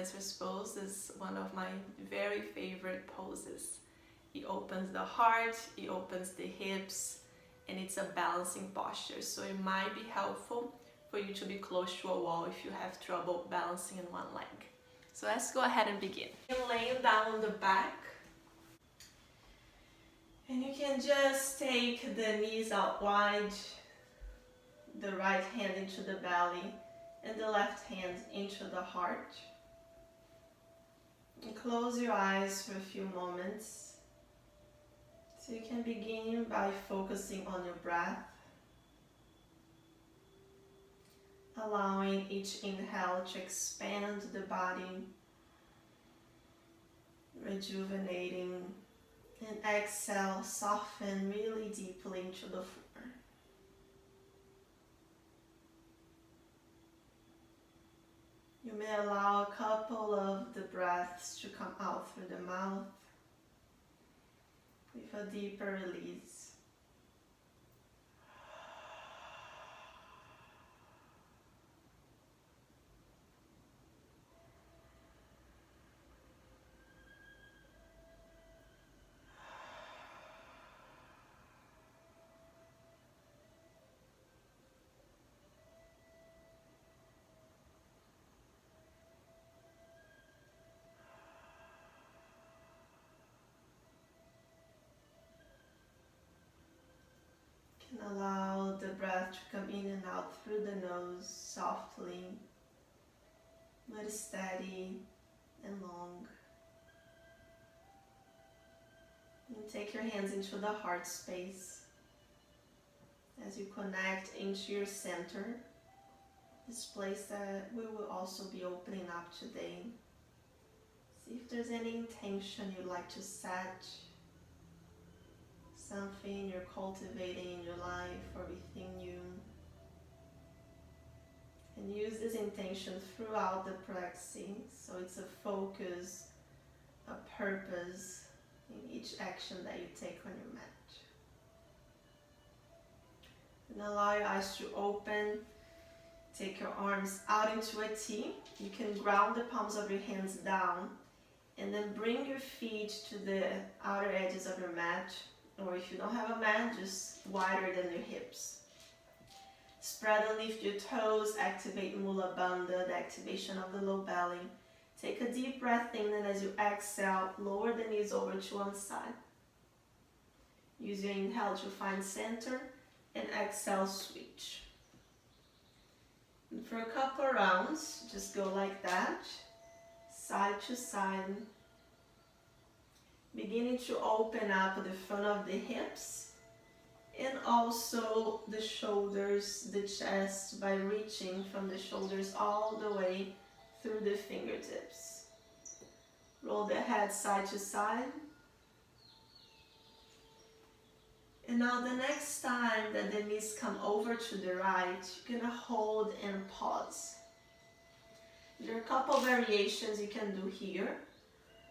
dancer's pose is one of my very favorite poses. It opens the heart, it opens the hips, and it's a balancing posture. So it might be helpful for you to be close to a wall if you have trouble balancing in one leg. So let's go ahead and begin. You're laying down on the back. And you can just take the knees out wide, the right hand into the belly, and the left hand into the heart. And close your eyes for a few moments. So you can begin by focusing on your breath, allowing each inhale to expand the body, rejuvenating, and exhale, soften really deeply into the floor. You may allow a couple of the breaths to come out through the mouth with a deeper release. And allow the breath to come in and out through the nose softly, but steady and long. And take your hands into the heart space as you connect into your center, this place that we will also be opening up today. See if there's any intention you'd like to set, something you're cultivating in your life or within you. And use this intention throughout the practice, so it's a focus, a purpose in each action that you take on your mat. And allow your eyes to open. Take your arms out into a T. You can ground the palms of your hands down and then bring your feet to the outer edges of your mat, or if you don't have a mat, just wider than your hips. Spread and lift your toes, activate Mula Bandha, the activation of the low belly. Take a deep breath in, and as you exhale, lower the knees over to one side. Use your inhale to find center, and exhale, switch. And for a couple rounds, just go like that, side to side. Beginning to open up the front of the hips and also the shoulders, the chest, by reaching from the shoulders all the way through the fingertips. Roll the head side to side. And now the next time that the knees come over to the right, you're gonna hold and pause. There are a couple variations you can do here.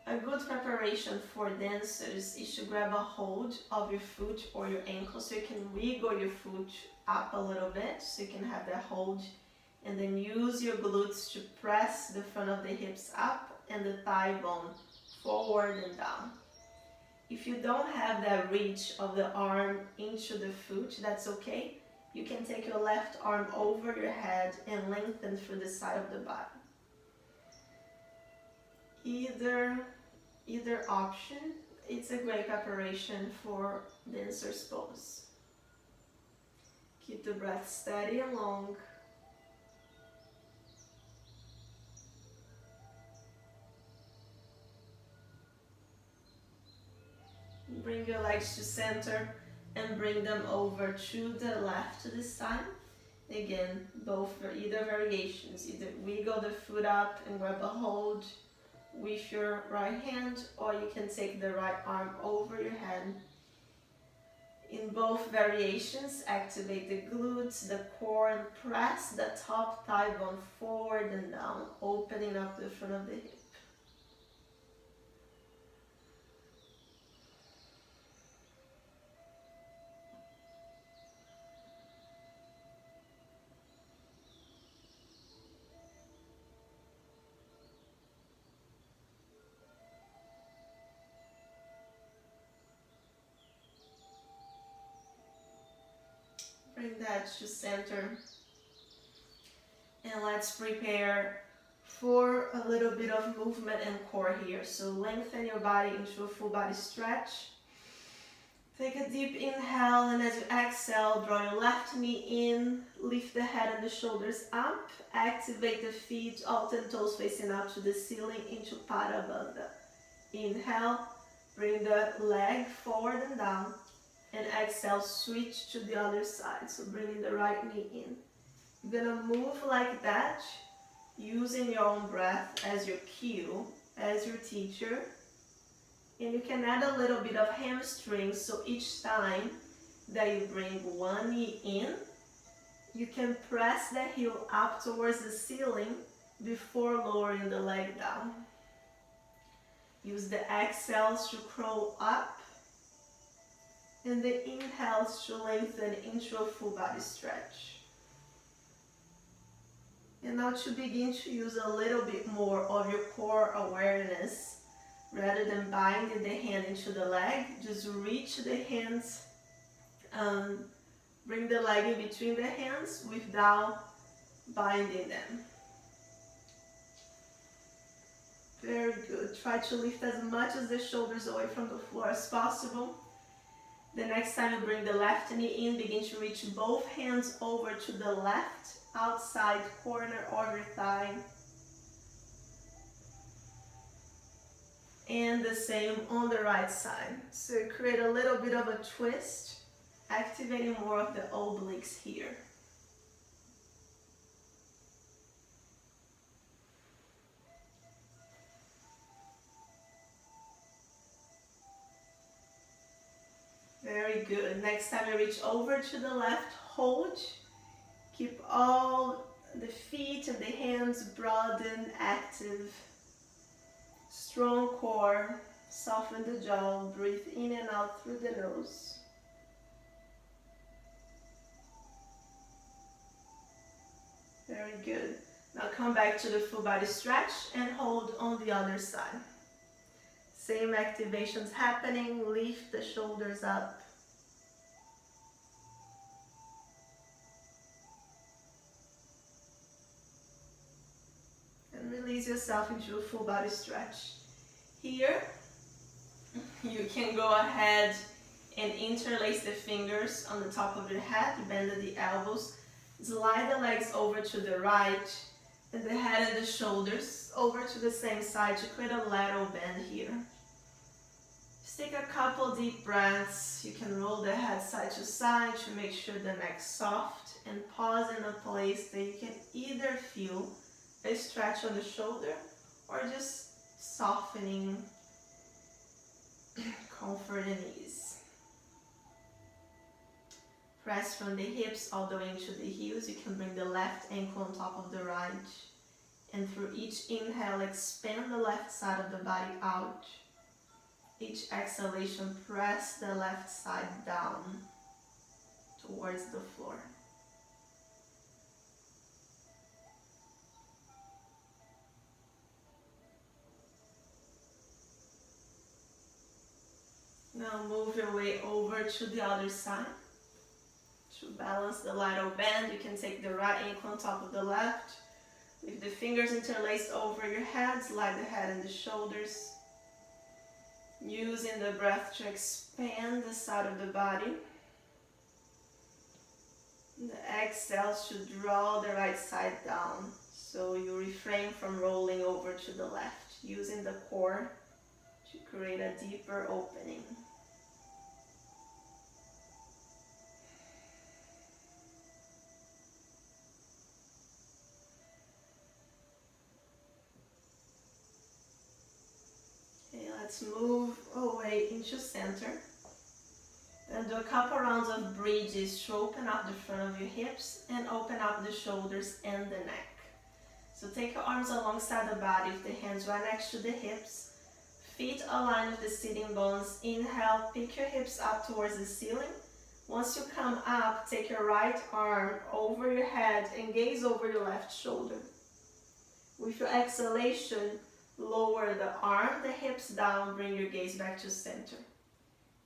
A good preparation for dancers is to grab a hold of your foot or your ankle, so you can wiggle your foot up a little bit so you can have that hold, and then use your glutes to press the front of the hips up and the thigh bone forward and down. If you don't have that reach of the arm into the foot, that's okay. You can take your left arm over your head and lengthen through the side of the body. Either option, it's a great preparation for dancer's pose. Keep the breath steady and long. Bring your legs to center and bring them over to the left this time. Again, both for either variations. Either wiggle the foot up and grab a hold with your right hand, or you can take the right arm over your head. In both variations, activate the glutes, the core, and press the top thigh bone forward and down, opening up the front of the hip. the head to center. And let's prepare for a little bit of movement and core here. So lengthen your body into a full body stretch. Take a deep inhale, and as you exhale, draw your left knee in, lift the head and the shoulders up, activate the feet, all 10 toes facing up to the ceiling into Pada Bandha. Inhale, bring the leg forward and down, and exhale, switch to the other side. So bringing the right knee in. You're gonna move like that, using your own breath as your cue, as your teacher. And you can add a little bit of hamstring, so each time that you bring one knee in, you can press the heel up towards the ceiling before lowering the leg down. Use the exhales to crawl up, and the inhales to lengthen into a full body stretch. And now to begin to use a little bit more of your core awareness. Rather than binding the hand into the leg, just reach the hands, bring the leg in between the hands without binding them. Very good. Try to lift as much as the shoulders away from the floor as possible. The next time you bring the left knee in, begin to reach both hands over to the left outside corner of your thigh. And the same on the right side. So create a little bit of a twist, activating more of the obliques here. Very good. Next time you reach over to the left, hold. Keep all the feet and the hands broad and active. Strong core, soften the jaw, breathe in and out through the nose. Very good. Now come back to the full body stretch and hold on the other side. Same activations happening, lift the shoulders up. And release yourself into a full body stretch. Here, you can go ahead and interlace the fingers on the top of your head, bend at the elbows, slide the legs over to the right, and the head and the shoulders over to the same side to create a lateral bend here. Just take a couple deep breaths. You can roll the head side to side to make sure the neck's soft, and pause in a place that you can either feel a stretch on the shoulder or just softening, comfort and ease. Press from the hips all the way into the heels. You can bring the left ankle on top of the right. And through each inhale, expand the left side of the body out. Each exhalation, press the left side down towards the floor. Now move your way over to the other side. To balance the lateral bend, you can take the right ankle on top of the left. With the fingers interlaced over your head, slide the head and the shoulders. Using the breath to expand the side of the body. The exhale should draw the right side down. So you refrain from rolling over to the left, using the core to create a deeper opening. Let's move away into center. Then do a couple rounds of bridges to open up the front of your hips and open up the shoulders and the neck. So take your arms alongside the body with the hands right next to the hips. Feet align with the sitting bones. Inhale, pick your hips up towards the ceiling. Once you come up, take your right arm over your head and gaze over your left shoulder. With your exhalation, lower the arm, the hips down, bring your gaze back to center.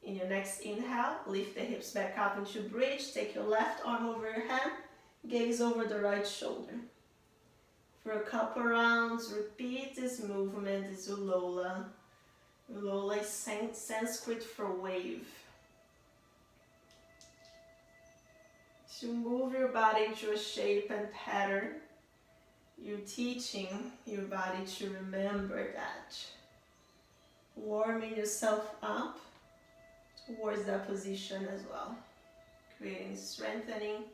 In your next inhale, lift the hips back up into bridge. Take your left arm over your hand, gaze over the right shoulder. For a couple rounds, repeat this movement, this Ulola. Ulola is Sanskrit for wave. To move your body into a shape and pattern, you're teaching your body to remember that. Warming yourself up towards that position as well, creating strengthening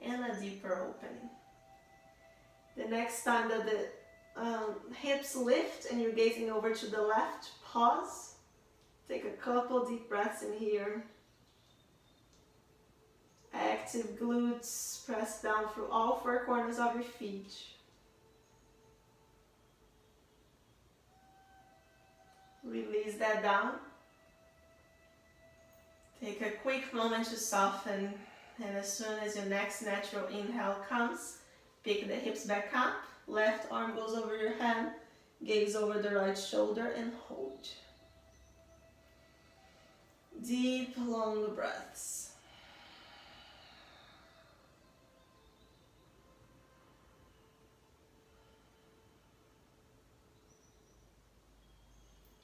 and a deeper opening. The next time that the hips lift and you're gazing over to the left, pause. Take a couple deep breaths in here. Active glutes, press down through all four corners of your feet. Release that down. Take a quick moment to soften, and as soon as your next natural inhale comes, pick the hips back up, left arm goes over your hand, gaze over the right shoulder and hold. Deep, long breaths.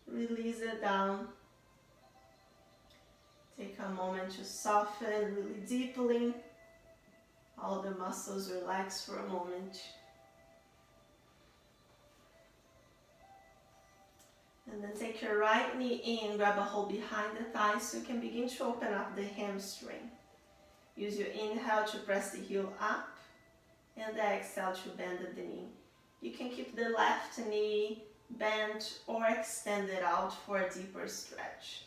Release it down. Take a moment to soften, really deeply. All the muscles relax for a moment. And then take your right knee in, grab a hold behind the thighs so you can begin to open up the hamstring. Use your inhale to press the heel up and the exhale to bend the knee. You can keep the left knee bent or extend it out for a deeper stretch.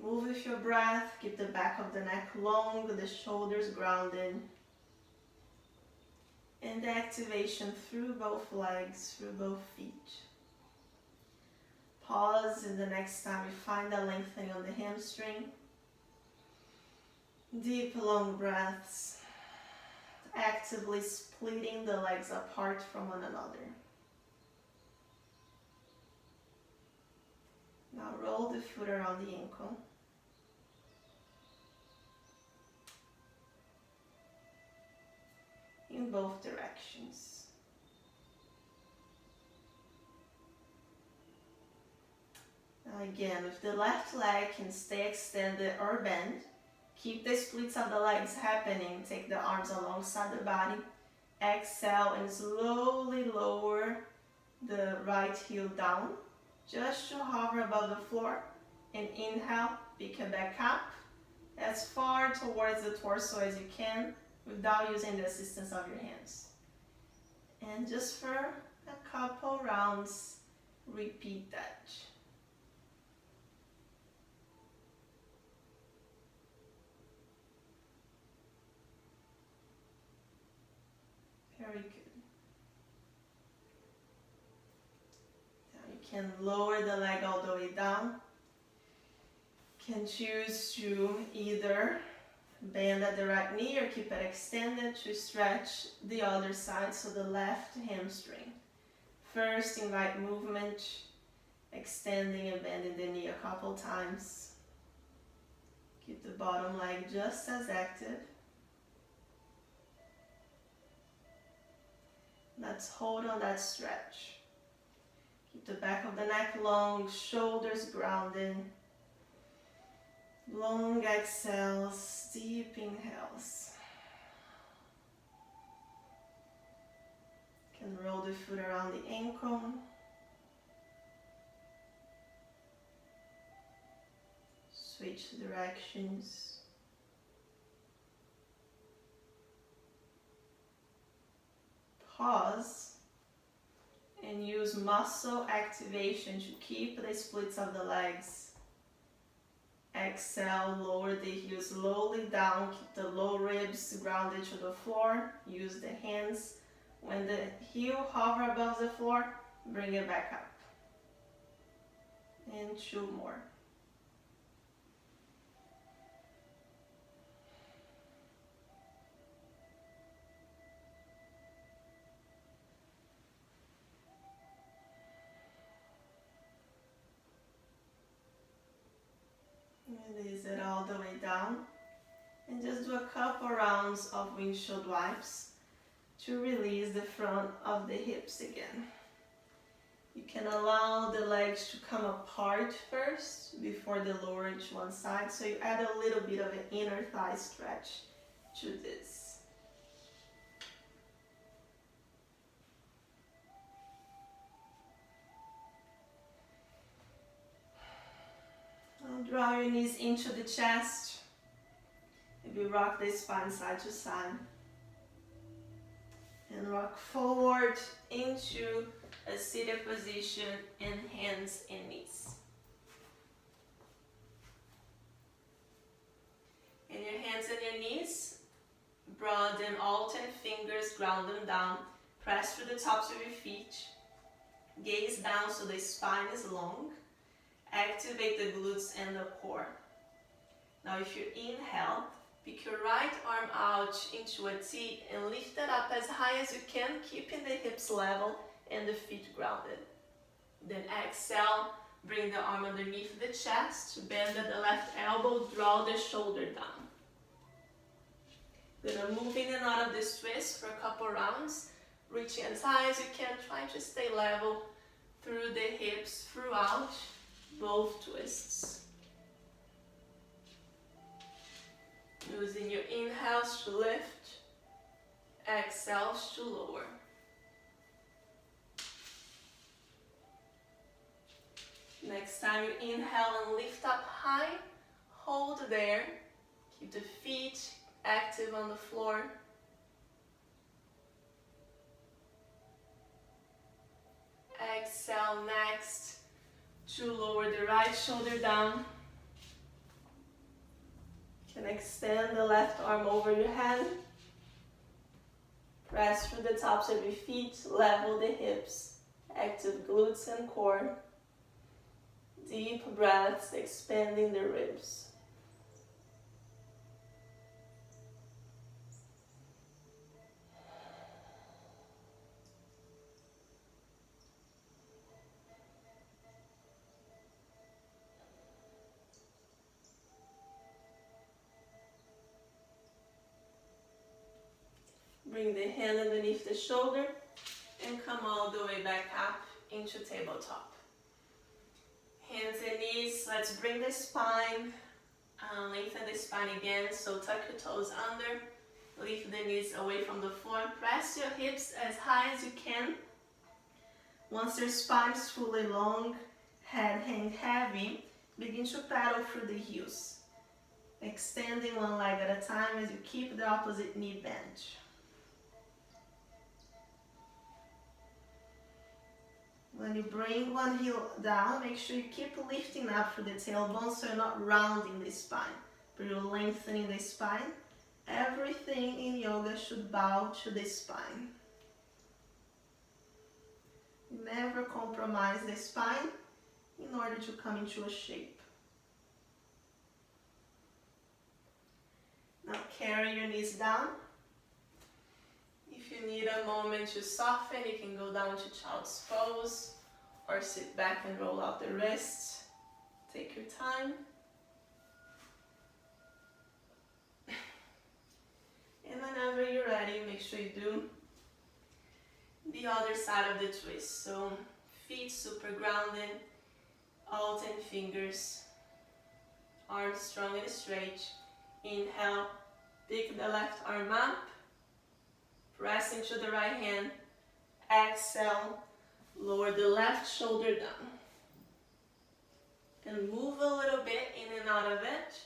Move with your breath, keep the back of the neck long, the shoulders grounded. And the activation through both legs, through both feet. Pause, and the next time you find a lengthening on the hamstring. Deep, long breaths. Actively splitting the legs apart from one another. Now roll the foot around the ankle. In both directions. Now again, if the left leg can stay extended or bent, keep the splits of the legs happening. Take the arms alongside the body. Exhale and slowly lower the right heel down, just to hover above the floor. And inhale, pick it back up as far towards the torso as you can, without using the assistance of your hands. And just for a couple rounds, repeat that. Very good. Now you can lower the leg all the way down. You can choose to either bend at the right knee or keep it extended to stretch the other side, so the left hamstring. First, invite movement, extending and bending the knee a couple times. Keep the bottom leg just as active. Let's hold on that stretch. Keep the back of the neck long, shoulders grounded. Long exhales, deep inhales. You can roll the foot around the ankle. Switch directions. Pause and use muscle activation to keep the splits of the legs. Exhale, lower the heels slowly down, keep the low ribs grounded to the floor. Use the hands. When the heel hovers above the floor, bring it back up. And 2 more. all the way down. And just do a couple rounds of windshield wipes to release the front of the hips again. You can allow the legs to come apart first before they lower to one side, so you add a little bit of an inner thigh stretch to this. Now draw your knees into the chest. Maybe rock the spine side to side. And rock forward into a seated position in hands and knees. In your hands and your knees, broaden all 10 fingers, ground them down. Press through the tops of your feet. Gaze down so the spine is long. Activate the glutes and the core. Now if you inhale, pick your right arm out into a T and lift it up as high as you can, keeping the hips level and the feet grounded. Then exhale, bring the arm underneath the chest, bend at the left elbow, draw the shoulder down. Gonna move in and out of this twist for a couple rounds, reaching as high as you can, trying to stay level through the hips throughout both twists. Using your inhales to lift, exhales to lower. Next time you inhale and lift up high, hold there. Keep the feet active on the floor. Exhale next to lower the right shoulder down. You can extend the left arm over your head. Press through the tops of your feet, level the hips, active glutes and core. Deep breaths, expanding the ribs. Bring the hand underneath the shoulder and come all the way back up into tabletop. Hands and knees, let's bring the spine, lengthen the spine again, so tuck your toes under, lift the knees away from the floor, press your hips as high as you can. Once your spine is fully long, head hang heavy, begin to pedal through the heels, extending one leg at a time as you keep the opposite knee bent. When you bring one heel down, make sure you keep lifting up through the tailbone so you're not rounding the spine, but you're lengthening the spine. Everything in yoga should bow to the spine. Never compromise the spine in order to come into a shape. Now carry your knees down. If you need a moment to soften, you can go down to child's pose or sit back and roll out the wrists. Take your time. And whenever you're ready, make sure you do the other side of the twist. So feet super grounded, all 10 fingers, arms strong and straight. Inhale, pick the left arm up. Press into the right hand. Exhale, lower the left shoulder down. And move a little bit in and out of it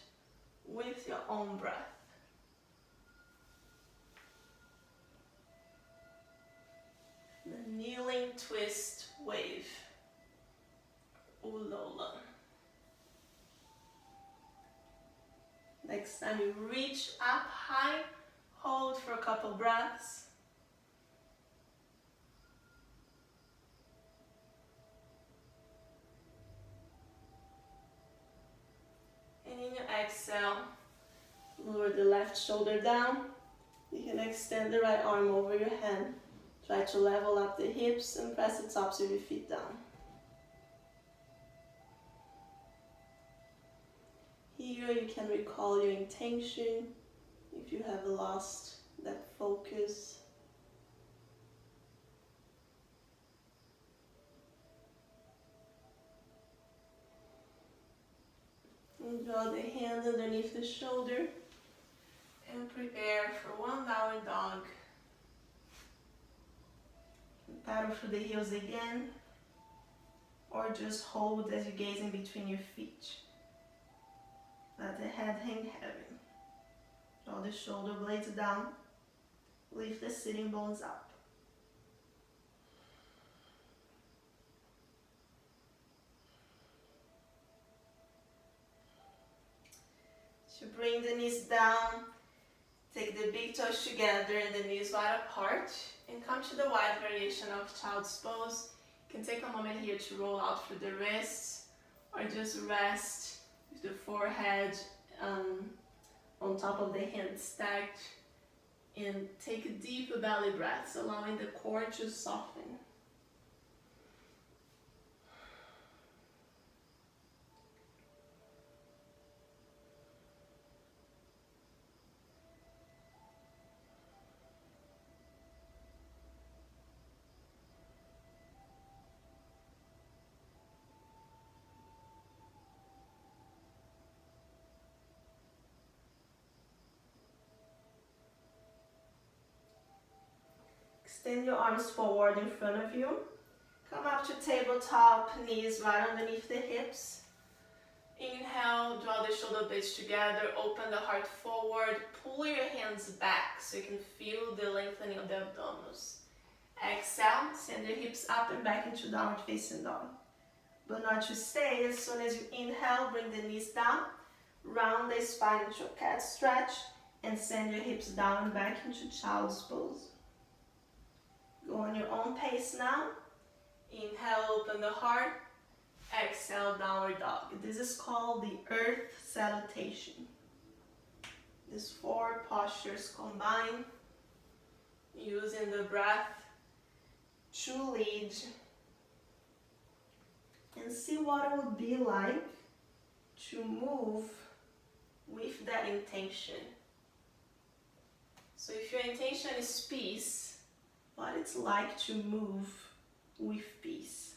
with your own breath. The kneeling twist wave. Ulola. Next time you reach up high, hold for a couple breaths. And in your exhale, lower the left shoulder down. You can extend the right arm over your head. Try to level up the hips and press the tops of your feet down. Here you you can recall your intention if you have lost that focus. And draw the hand underneath the shoulder and prepare for one downward dog. Paddle through the heels again, or just hold as you gaze in between your feet. Let the head hang heavy. Draw the shoulder blades down. Lift the sitting bones up. To bring the knees down, take the big toes together and the knees wide apart, and come to the wide variation of child's pose. You can take a moment here to roll out through the wrists, or just rest with the forehead on top of the hands stacked, and take deep belly breaths, allowing the core to soften. Extend your arms forward in front of you. Come up to tabletop, knees right underneath the hips. Inhale, draw the shoulder blades together, open the heart forward, pull your hands back so you can feel the lengthening of the abdominals. Exhale, send your hips up and back into downward facing dog. But not to stay. As soon as you inhale, bring the knees down, round the spine into a cat stretch, and send your hips down and back into child's pose. Go on your own pace now. Inhale, open the heart. Exhale, downward dog. This is called the earth salutation. These four postures combined, using the breath to lead. And see what it would be like to move with that intention. So if your intention is peace, what it's like to move with peace.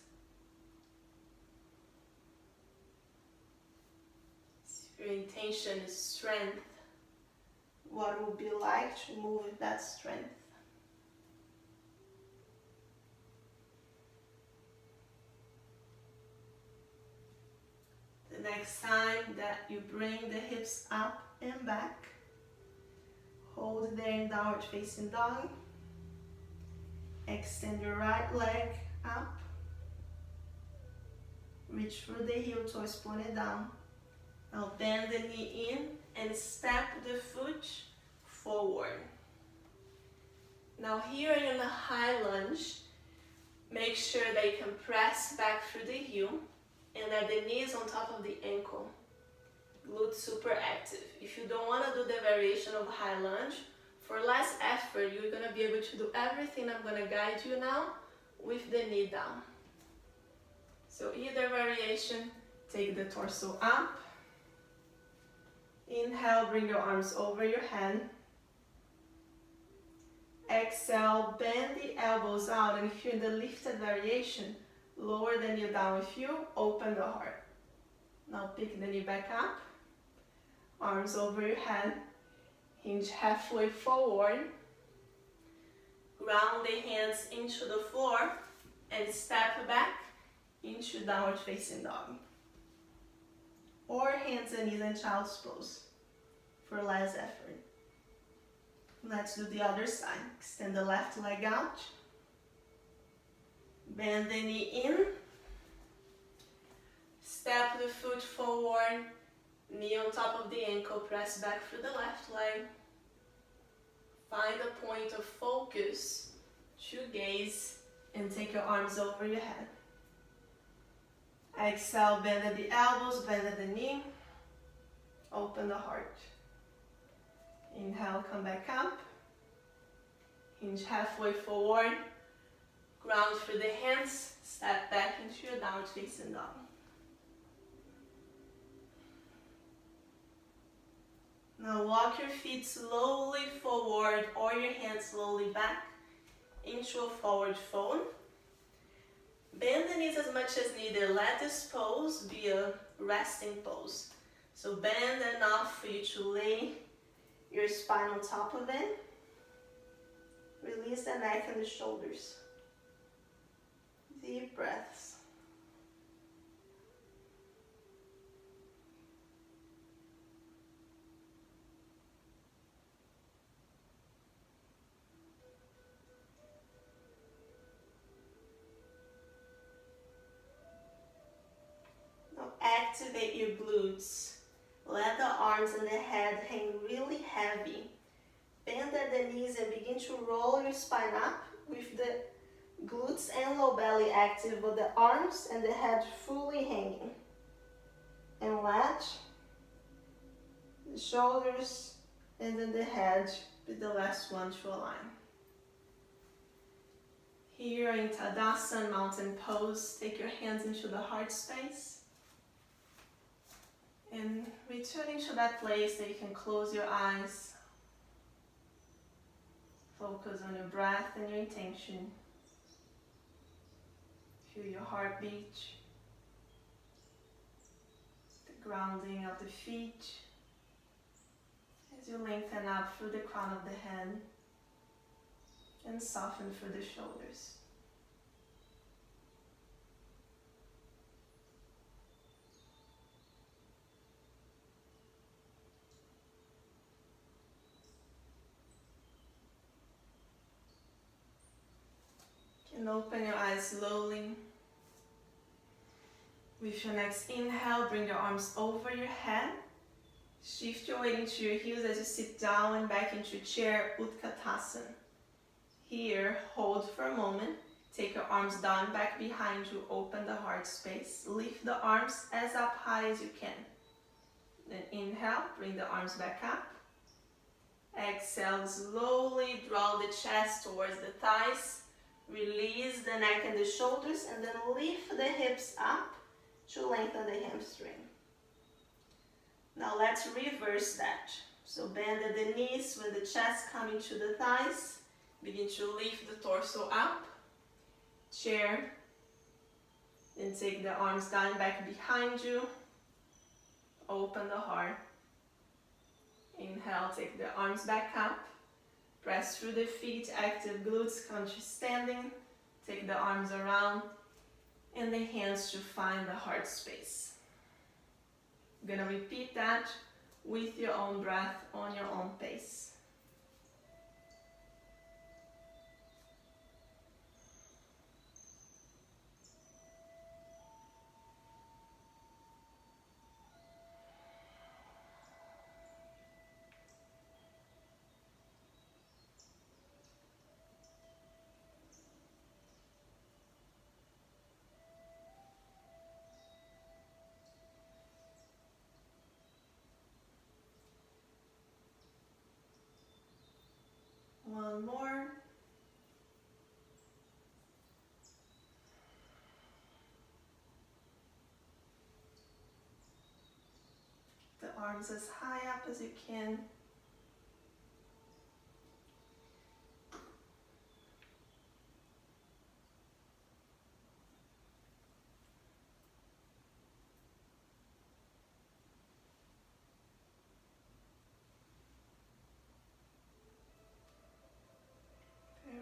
If your intention is strength, what it would be like to move with that strength. The next time that you bring the hips up and back, hold there in downward facing dog. Extend your right leg up. Reach for the heel, toes pointed down. Now bend the knee in and step the foot forward. Now here in the high lunge, make sure that you can press back through the heel and that the knee is on top of the ankle. Glutes super active. If you don't want to do the variation of high lunge, for less effort, you're going to be able to do everything I'm going to guide you now with the knee down. So either variation, take the torso up. Inhale, bring your arms over your head. Exhale, bend the elbows out, and if you're in the lifted variation, lower the knee down with you, open the heart. Now pick the knee back up, arms over your head. Hinge halfway forward, ground the hands into the floor, and step back into downward facing dog. Or hands and knees in child's pose for less effort. Let's do the other side. Extend the left leg out, bend the knee in, step the foot forward, knee on top of the ankle, press back through the left leg. Find a point of focus to gaze and take your arms over your head. Exhale, bend at the elbows, bend at the knee. Open the heart. Inhale, come back up. Hinge halfway forward. Ground through the hands. Step back into your downward facing dog. Now walk your feet slowly forward or your hands slowly back into a forward fold. Bend the knees as much as needed. Let this pose be a resting pose. So bend enough for you to lay your spine on top of it. Release the neck and the shoulders. Deep breaths. Now activate your glutes. Let the arms and the head hang really heavy. Bend at the knees and begin to roll your spine up with the glutes and low belly active, but the arms and the head fully hanging. And let the shoulders and then the head be the last one to align. Here in Tadasana, mountain pose, take your hands into the heart space. And returning to that place that you can close your eyes. Focus on your breath and your intention. Feel your heartbeat. The grounding of the feet. As you lengthen up through the crown of the head. And soften through the shoulders. And open your eyes slowly. With your next inhale, bring your arms over your head. Shift your weight into your heels as you sit down and back into chair, Utkatasana. Here, hold for a moment. Take your arms down, back behind you, open the heart space. Lift the arms as up high as you can. Then inhale, bring the arms back up. Exhale, slowly draw the chest towards the thighs. Release the neck and the shoulders, and then lift the hips up to lengthen the hamstring. Now let's reverse that. So bend at the knees when the chest comes into the thighs. Begin to lift the torso up. Chair. Then take the arms down, back behind you. Open the heart. Inhale, take the arms back up. Press through the feet, active glutes, come to standing. Take the arms around and the hands to find the heart space. You're gonna repeat that with your own breath on your own pace. One more. The arms as high up as you can.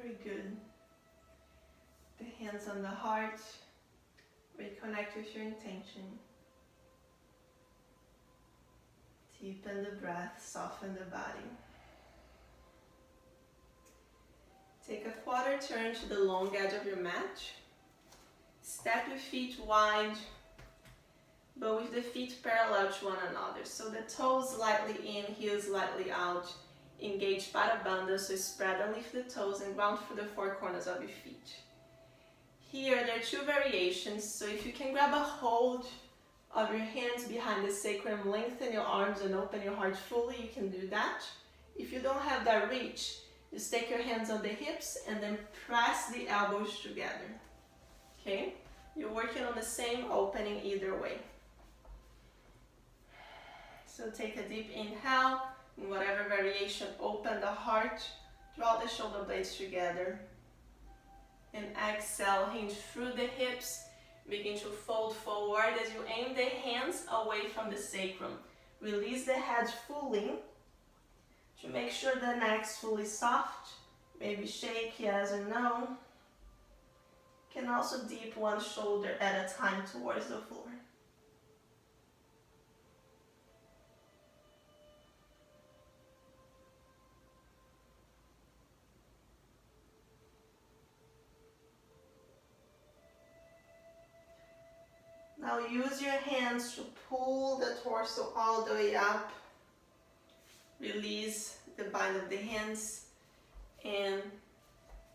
Very good. The hands on the heart. Reconnect with your intention. Deepen the breath, soften the body. Take a quarter turn to the long edge of your mat. Step your feet wide, but with the feet parallel to one another. So the toes slightly in, heels slightly out. Engage Pada Bandha, so spread and lift the toes and ground through the four corners of your feet. Here there are two variations, so if you can grab a hold of your hands behind the sacrum, lengthen your arms and open your heart fully, you can do that. If you don't have that reach, just take your hands on the hips and then press the elbows together. Okay? You're working on the same opening either way. So take a deep inhale, In whatever variation, open the heart, draw the shoulder blades together. And exhale, hinge through the hips, begin to fold forward as you aim the hands away from the sacrum. Release the head fully to make sure the neck's fully soft, maybe shake yes or no. Can also dip one shoulder at a time towards the floor. Now use your hands to pull the torso all the way up. Release the bind of the hands and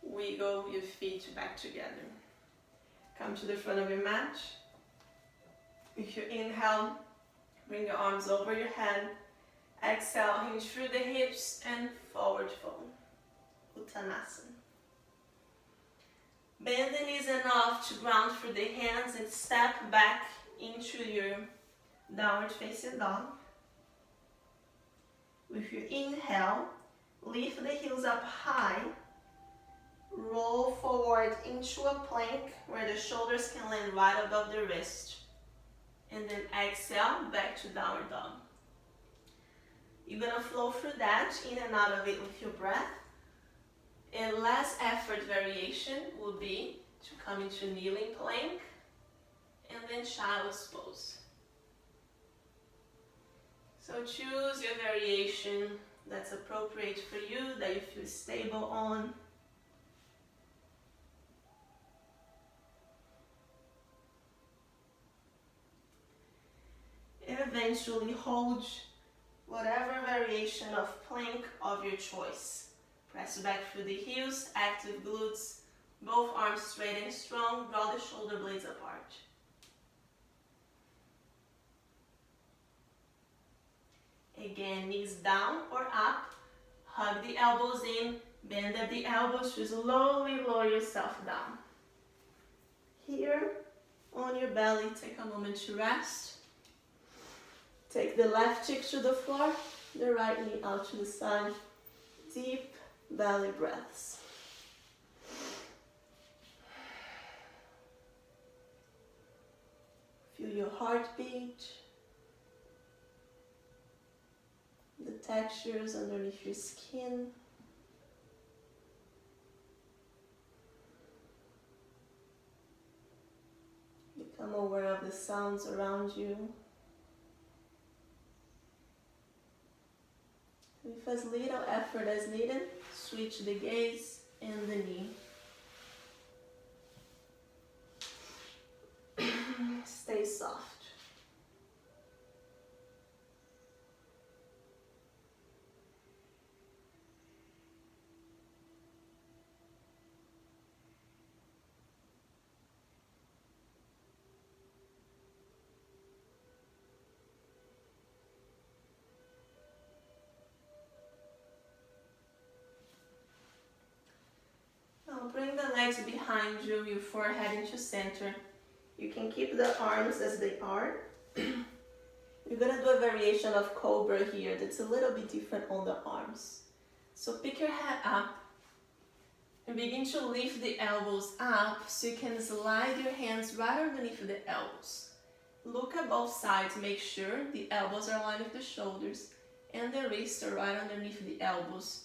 wiggle your feet back together. Come to the front of your mat. If you inhale, bring your arms over your head. Exhale, hinge through the hips and forward fold. Uttanasana. Bend the knees enough to ground through the hands and step back into your downward facing dog. With your inhale, lift the heels up high. Roll forward into a plank where the shoulders can land right above the wrist. And then exhale, back to downward dog. You're gonna flow through that, in and out of it with your breath. A less effort variation would be to come into kneeling plank and then child's pose. So choose your variation that's appropriate for you, that you feel stable on. Eventually hold whatever variation of plank of your choice. Press back through the heels, active glutes, both arms straight and strong, draw the shoulder blades apart. Again, knees down or up, hug the elbows in, bend at the elbows to slowly lower yourself down. Here, on your belly, take a moment to rest. Take the left cheek to the floor, the right knee out to the side. Deep belly breaths. Feel your heartbeat, the textures underneath your skin. Become aware of the sounds around you. With as little effort as needed, switch the gaze and the knee. Stay soft. Bring the legs behind you, your forehead into center. You can keep the arms as they are. You're gonna do a variation of cobra here that's a little bit different on the arms. So pick your head up and begin to lift the elbows up so you can slide your hands right underneath the elbows. Look at both sides, make sure the elbows are aligned with the shoulders and the wrists are right underneath the elbows.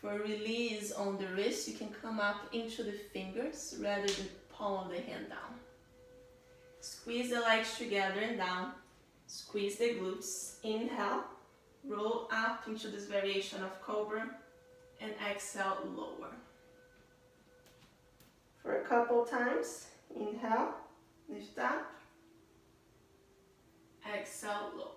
For release on the wrist, you can come up into the fingers rather than palm of the hand down. Squeeze the legs together and down. Squeeze the glutes. Inhale, roll up into this variation of cobra, and exhale, lower. For a couple times, inhale, lift up, exhale, lower.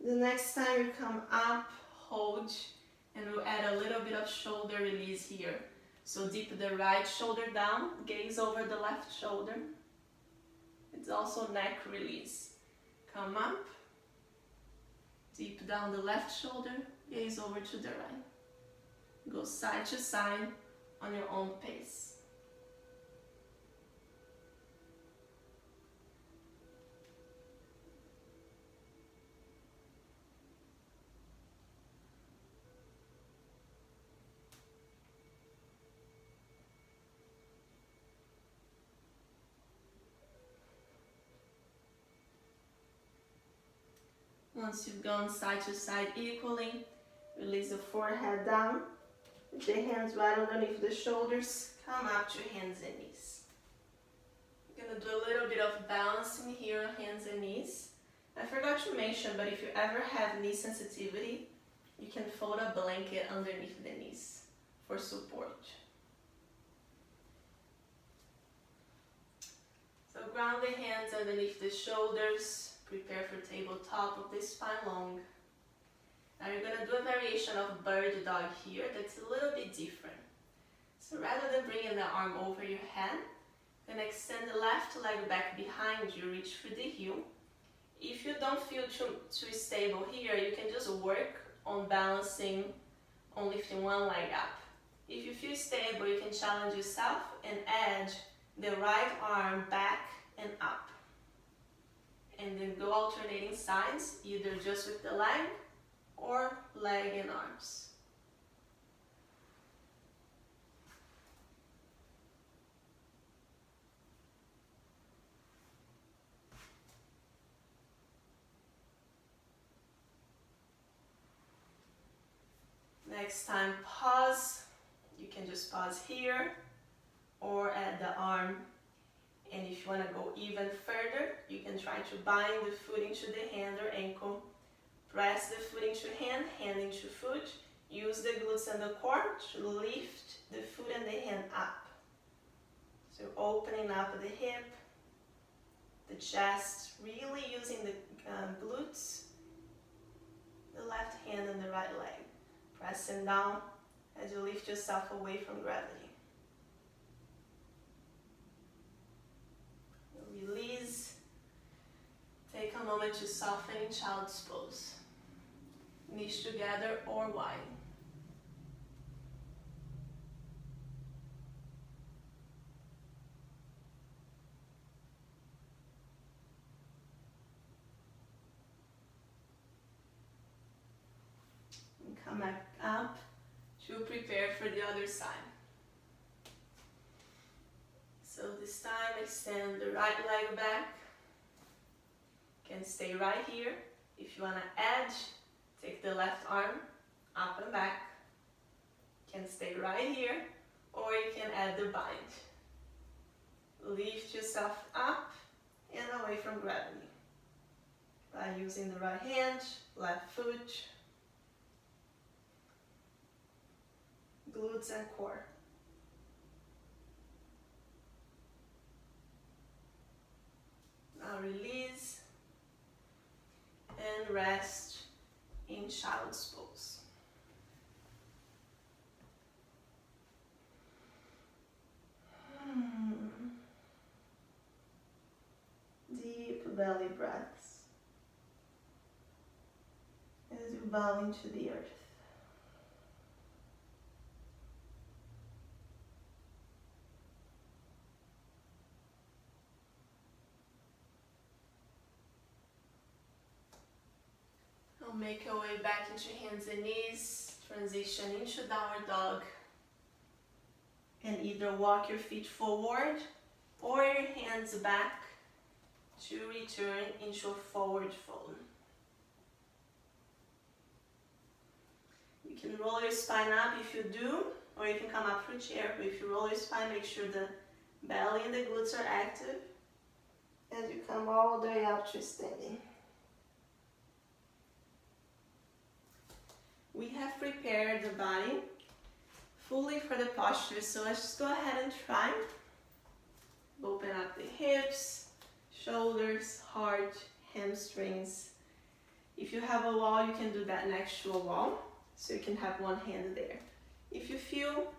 The next time you come up, hold, and we'll add a little bit of shoulder release here. So dip the right shoulder down, gaze over the left shoulder. It's also neck release. Come up, dip down the left shoulder, gaze over to the right. Go side to side on your own pace. Once you've gone side to side equally, release the forehead down. With the hands right underneath the shoulders, come up to hands and knees. You're gonna do a little bit of balancing here on hands and knees. I forgot to mention, but if you ever have knee sensitivity, you can fold a blanket underneath the knees for support. So ground the hands underneath the shoulders. Prepare for tabletop with the spine long. Now you're going to do a variation of bird dog here that's a little bit different. So rather than bringing the arm over your head, you're going to extend the left leg back behind you, reach for the heel. If you don't feel too stable here, you can just work on balancing, on lifting one leg up. If you feel stable, you can challenge yourself and edge the right arm back and up. And then go alternating sides, either just with the leg or leg and arms. Next time, pause. You can just pause here or at the arm. And if you want to go even further, you can try to bind the foot into the hand or ankle. Press the foot into hand, hand into foot. Use the glutes and the core to lift the foot and the hand up. So opening up the hip, the chest, really using the glutes, the left hand and the right leg. Pressing down as you lift yourself away from gravity. Release. Take a moment to soften in child's pose. Knees together or wide. And come back up to prepare for the other side. So this time, extend the right leg back. You can stay right here. If you want to edge, take the left arm up and back. You can stay right here, or you can add the bind. Lift yourself up and away from gravity by using the right hand, left foot, glutes and core. Now release and rest in child's pose. Deep belly breaths as you bow into the earth. Make your way back into hands and knees, transition into downward dog, and either walk your feet forward or your hands back to return into a forward fold. You can roll your spine up if you do, or you can come up for a chair, but if you roll your spine, make sure the belly and the glutes are active as you come all the way up to standing. We have prepared the body fully for the posture, so let's just go ahead and try. Open up the hips, shoulders, heart, hamstrings. If you have a wall, you can do that next to a wall, so you can have one hand there. If you feel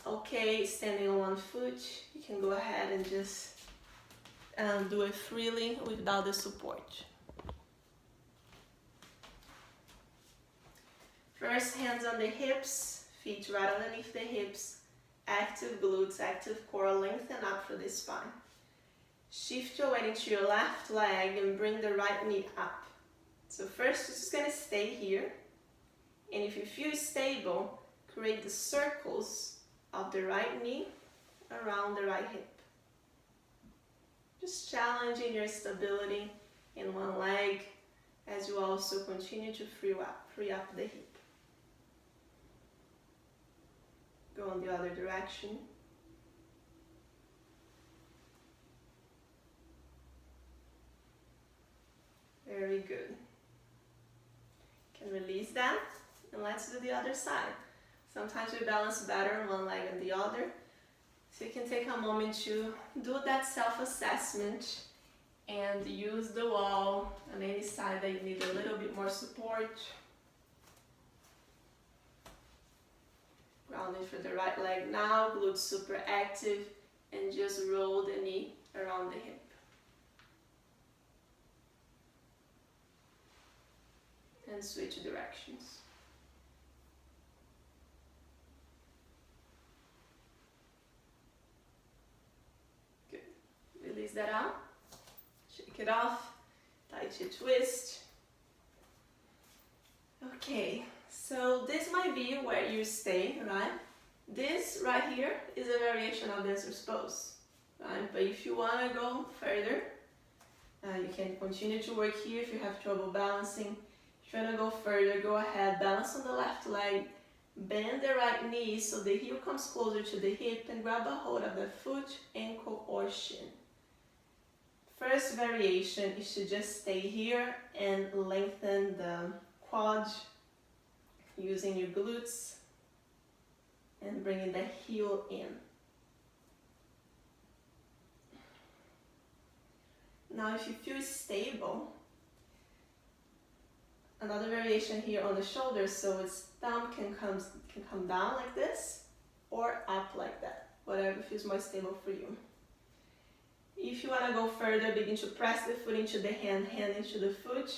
okay standing on one foot, you can go ahead and just do it freely without the support. First, hands on the hips, Feet right underneath the hips, active glutes, active core, lengthen up through the spine. Shift your weight into your left leg and bring the right knee up. So first, you're just going to stay here. And if you feel stable, create the circles of the right knee around the right hip. Just challenging your stability in one leg as you also continue to free up the hip. Go in the other direction. Very good. Can release that, and let's do the other side. Sometimes we balance better on one leg than the other. So you can take a moment to do that self-assessment and use the wall on any side that you need a little bit more support. Grounding for the right leg now, glutes super active, and just roll the knee around the hip. And switch directions. Good. Release that out. Shake it off. Tight your twist. Okay, so this might be where you stay, right? This right here is a variation of dancer's pose, right? But if you want to go further, you can continue to work here if you have trouble balancing. If you want to go further, go ahead, balance on the left leg, bend the right knee so the heel comes closer to the hip, and grab a hold of the foot, ankle, or shin. First variation is to just stay here and lengthen the quad using your glutes and bringing the heel in. Now if you feel stable, another variation here on the shoulders, so its thumb can come down like this or up like that, whatever feels more stable for you. If you want to go further, begin to press the foot into the hand, hand into the foot,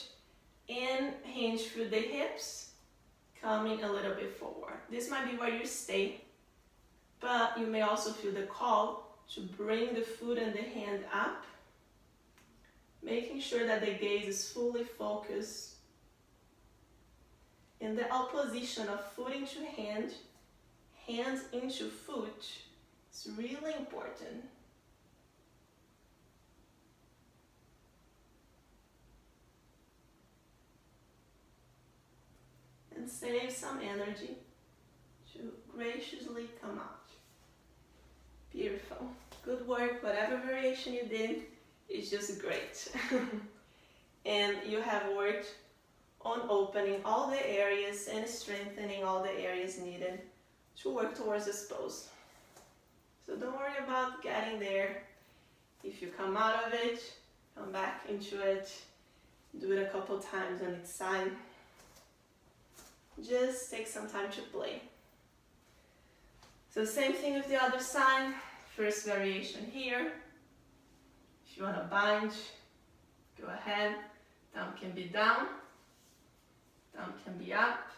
and hinge through the hips, coming a little bit forward. This might be where you stay, but you may also feel the call to bring the foot and the hand up, making sure that the gaze is fully focused. And the opposition of foot into hand, hands into foot is really important. And save some energy to graciously come out. Beautiful. Good work. Whatever variation you did is just great. And you have worked on opening all the areas and strengthening all the areas needed to work towards this pose. So don't worry about getting there. If you come out of it, come back into it, do it a couple times on each side. Just take some time to play. So same thing with the other side. First variation here. If you want to bind, go ahead. Thumb can be down. Thumb can be up.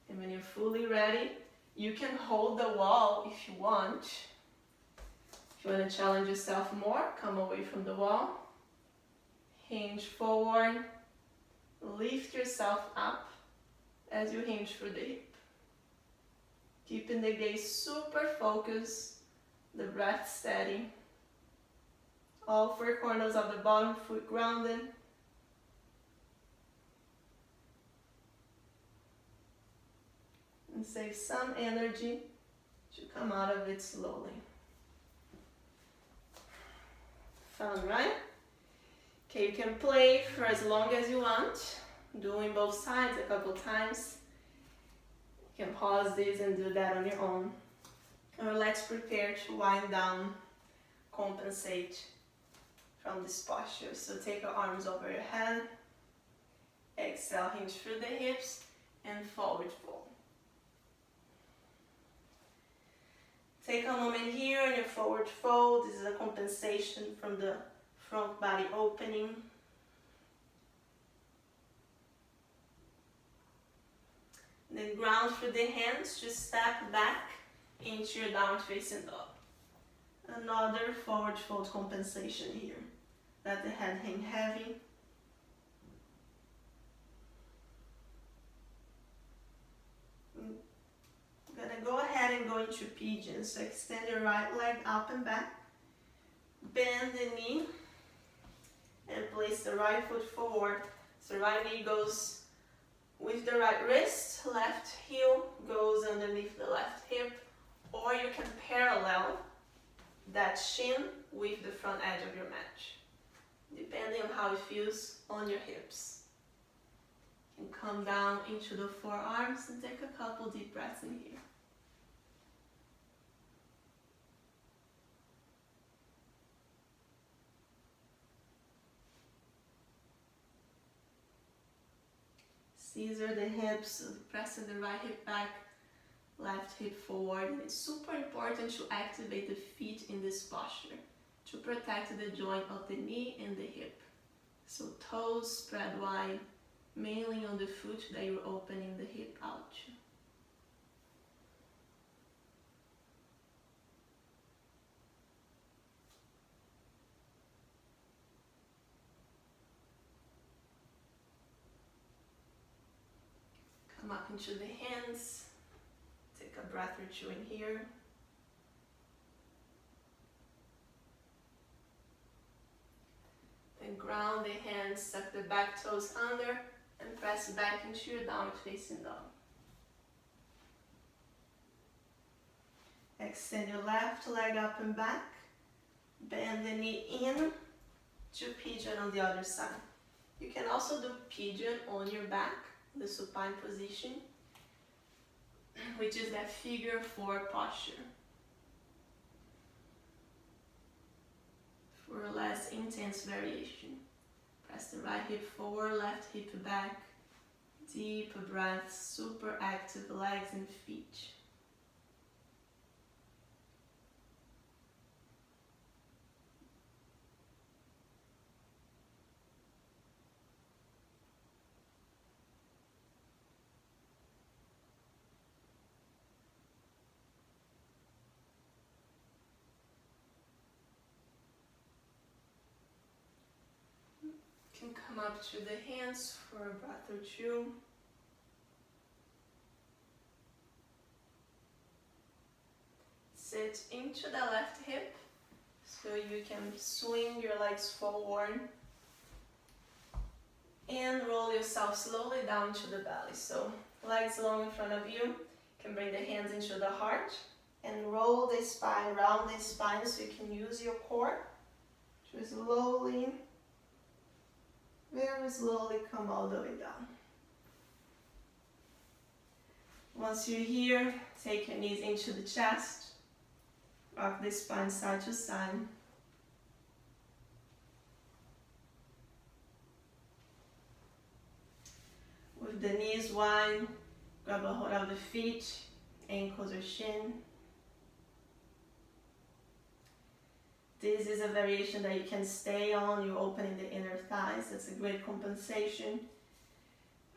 And when you're fully ready, you can hold the wall if you want. If you want to challenge yourself more, come away from the wall. Hinge forward. Lift yourself up as you hinge through the hip. Keeping the gaze super focused, the breath steady. All four corners of the bottom foot grounded. And save some energy to come out of it slowly. Fun, right? Okay, you can play for as long as you want, doing both sides a couple times. You can pause this and do that on your own. Or let's prepare to wind down, compensate from this posture. So take your arms over your head, exhale, hinge through the hips, and forward fold. Take a moment here in your forward fold. This is a compensation from the front body opening. Then ground through the hands, just step back into your downward facing dog. Another forward fold compensation here. Let the head hang heavy. I'm gonna go ahead and go into pigeon. So extend your right leg up and back. Bend the knee and place the right foot forward. So right knee goes with the right wrist, left heel goes underneath the left hip, or you can parallel that shin with the front edge of your mat, depending on how it feels on your hips. You can come down into the forearms and take a couple deep breaths in here. Scissor the hips, so pressing the right hip back, left hip forward. And it's super important to activate the feet in this posture to protect the joint of the knee and the hip. So toes spread wide, mainly on the foot that you're opening the hip out to. Come up into the hands. Take a breath or two in here. Then ground the hands, tuck the back toes under, and press back into your downward facing dog. Extend your left leg up and back. Bend the knee in to pigeon on the other side. You can also do pigeon on your back, the supine position, which is that figure four posture. For a less intense variation, press the right hip forward, left hip back. Deep breath, super active legs and feet. You can come up to the hands for a breath or two. Sit into the left hip so you can swing your legs forward and roll yourself slowly down to the belly. So legs long in front of you, you can bring the hands into the heart and roll the spine, round the spine so you can use your core to slowly, very slowly come all the way down. Once you're here, take your knees into the chest, rock the spine side to side. With the knees wide, grab a hold of the feet, ankles or shin. This is a variation that you can stay on. You're opening the inner thighs. That's a great compensation.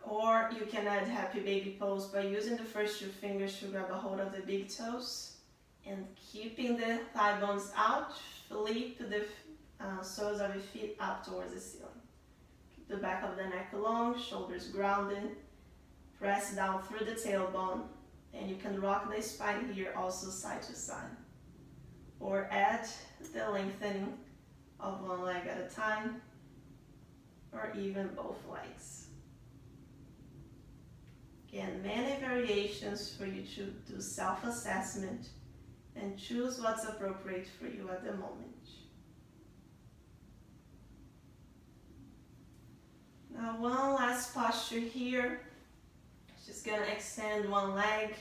Or you can add happy baby pose by using the first two fingers to grab a hold of the big toes and keeping the thigh bones out. Flip the soles of your feet up towards the ceiling. Keep the back of the neck long, shoulders grounded. Press down through the tailbone, and you can rock the spine here also side to side. Or add the lengthening of one leg at a time, or even both legs. Again, many variations for you to do self-assessment and choose what's appropriate for you at the moment. Now one last posture here. Just gonna extend one leg,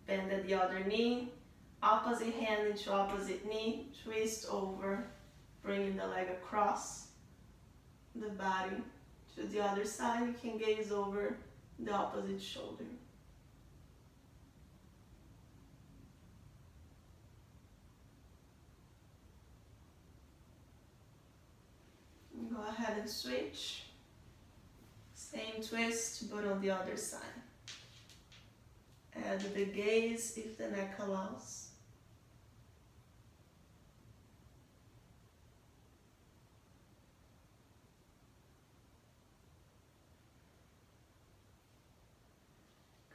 bend at the other knee, opposite hand into opposite knee, twist over, bringing the leg across the body to the other side. You can gaze over the opposite shoulder. Go ahead and switch. Same twist, but on the other side. Add the gaze if the neck allows.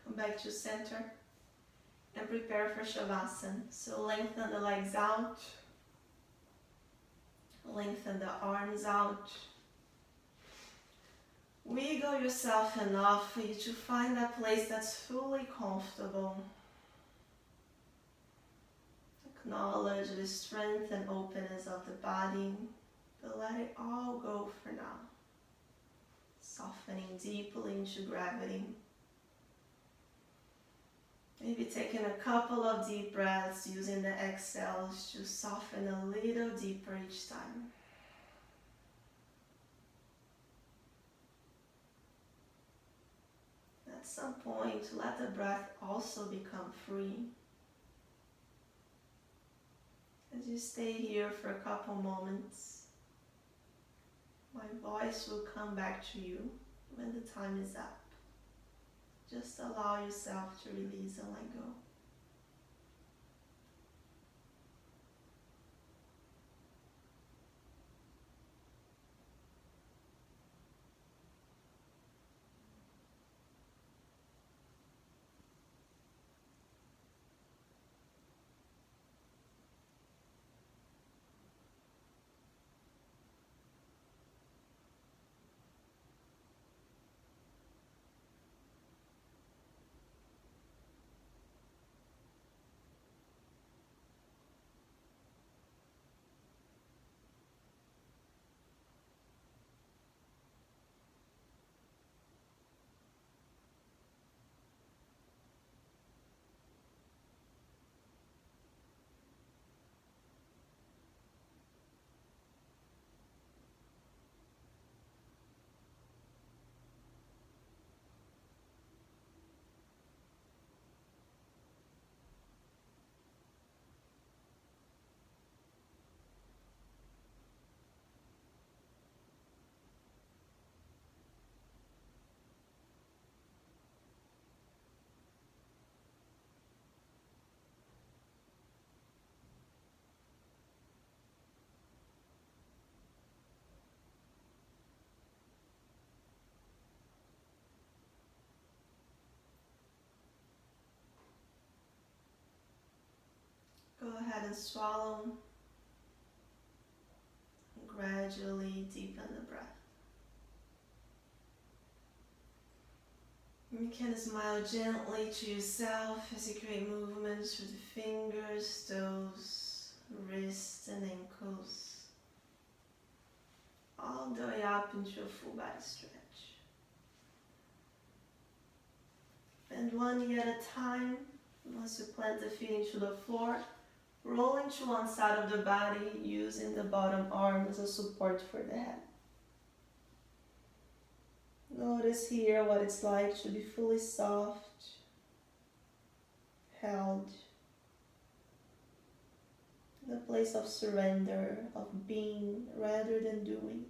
Come back to center and prepare for Shavasana. So lengthen the legs out, lengthen the arms out. Wiggle yourself enough for you to find that place that's fully comfortable. Acknowledge the strength and openness of the body, but let it all go for now. Softening deeply into gravity. Maybe taking a couple of deep breaths, using the exhales to soften a little deeper each time. At some point, let the breath also become free. As you stay here for a couple moments, my voice will come back to you when the time is up. Just allow yourself to release and let go. Go ahead and swallow. And gradually deepen the breath. You can smile gently to yourself as you create movements through the fingers, toes, wrists and ankles. All the way up into a full body stretch. And one knee at a time, once you plant the feet into the floor, rolling to one side of the body, using the bottom arm as a support for the head. Notice here what it's like to be fully soft, held, in a place of surrender, of being rather than doing,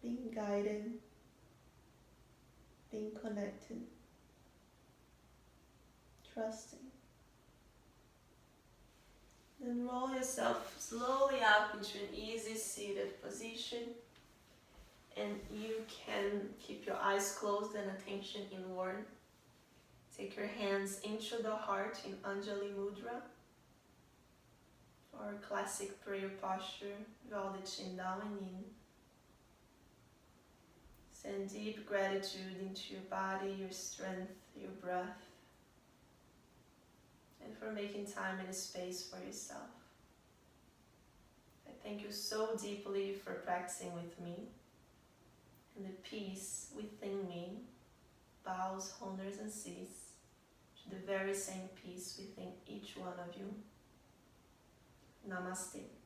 being guided, being connected, trusting. Then roll yourself slowly up into an easy seated position. And you can keep your eyes closed and attention inward. Take your hands into the heart in Anjali Mudra, or classic prayer posture, draw the chin down and in. Send deep gratitude into your body, your strength, your breath, and for making time and space for yourself. I thank you so deeply for practicing with me. And the peace within me bows, honors and sees to the very same peace within each one of you. Namaste.